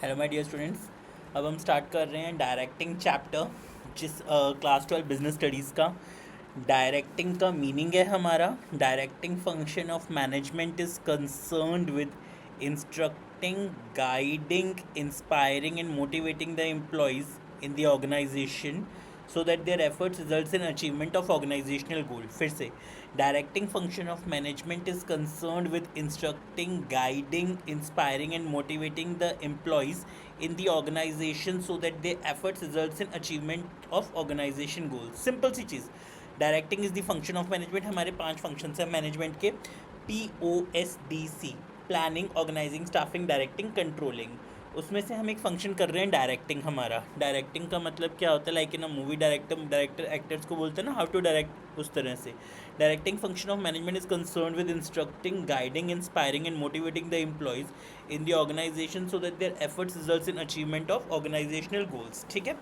Hello my dear students. अब हम start कर रहे हैं डायरेक्टिंग चैप्टर, जिस क्लास 12 बिजनेस स्टडीज़ का। डायरेक्टिंग का मीनिंग है हमारा, directing function of management is concerned with instructing, guiding, inspiring and motivating the employees in the organization so that their efforts results in achievement of organizational goal. फिर से, directing function of management is concerned with instructing, guiding, inspiring and motivating the employees in the organization so that their efforts results in achievement of organization goals. Simple सी चीज़, directing is the function of management. हमारे 5 functions हैं management के, POSDC, planning, organizing, staffing, directing, controlling. उसमें से हम एक function कर रहे हैं डायरेक्टिंग। हमारा डायरेक्टिंग का मतलब क्या होता है, like in a movie director actors को बोलते हैं ना हाउ टू डायरेक्ट, उस तरह से directing function of management is concern with instructing, guiding, inspiring and motivating the employees in the organization so that their efforts results in achievement of organizational goals. ठीक है,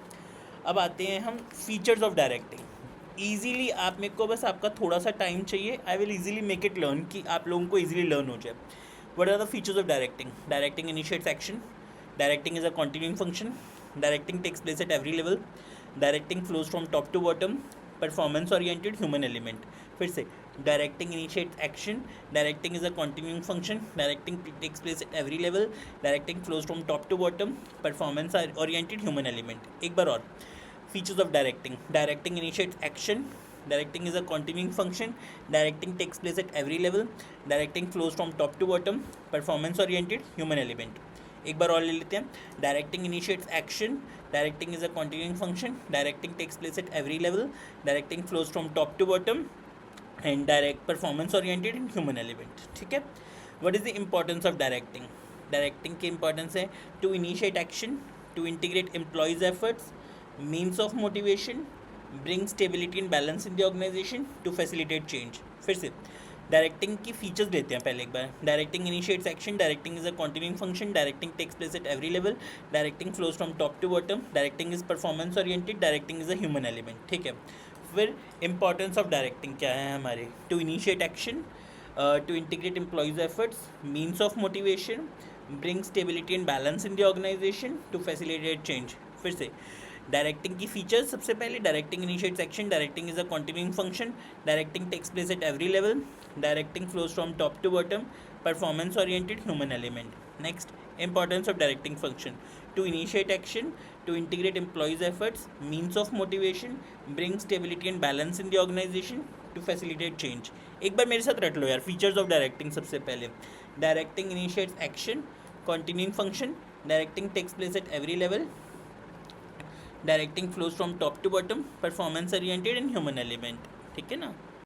अब आते हैं हम फीचर्स ऑफ डायरेक्टिंग। ईजीली आप मेरे को बस आपका थोड़ा सा टाइम चाहिए, I will easily make it learn, कि आप लोगों को ईजिली लर्न हो जाए। What are the features of directing? Directing initiates action. Directing is a continuing function. Directing takes place at every level. Directing flows from top to bottom. Performance oriented human element. फिर से, directing initiates action. Directing is a continuing function. Directing takes place at every level. Directing flows from top to bottom. Performance oriented human element. एक बार और, features of directing. Directing initiates action. Directing is a continuing function. Directing takes place at every level. Directing flows from top to bottom. Performance oriented human element. एक बार और ले लेते हैं। Directing initiates action. Directing is a continuing function. Directing takes place at every level. Directing flows from top to bottom and direct performance oriented and human element. ठीक है, what is the importance of directing? Directing की importance है to initiate action, to integrate employees efforts, means of motivation, bring stability and balance in the organization, to facilitate change. फिर से directing की features लेते हैं पहले एक बार। Directing initiates action, directing is a continuing function, directing takes place at every level, directing flows from top to bottom, directing is performance oriented, directing is a human element. ठीक है, फिर importance of directing क्या है हमारे? To initiate action, to integrate employees efforts, means of motivation, bring stability and balance in the organisation, to facilitate change. फिर से directing की features, सबसे पहले directing initiates action, directing is a continuing function, directing takes place at every level, directing flows from top to bottom, performance oriented human element. Next, importance of directing function, to initiate action, to integrate employees efforts, means of motivation, bring stability and balance in the organisation, to facilitate change. एक बार मेरे साथ रट लो यार, features of directing. सबसे पहले directing initiates action, continuing function, directing takes place at every level, directing flows from top to bottom, performance oriented and human element. ठीक है ना।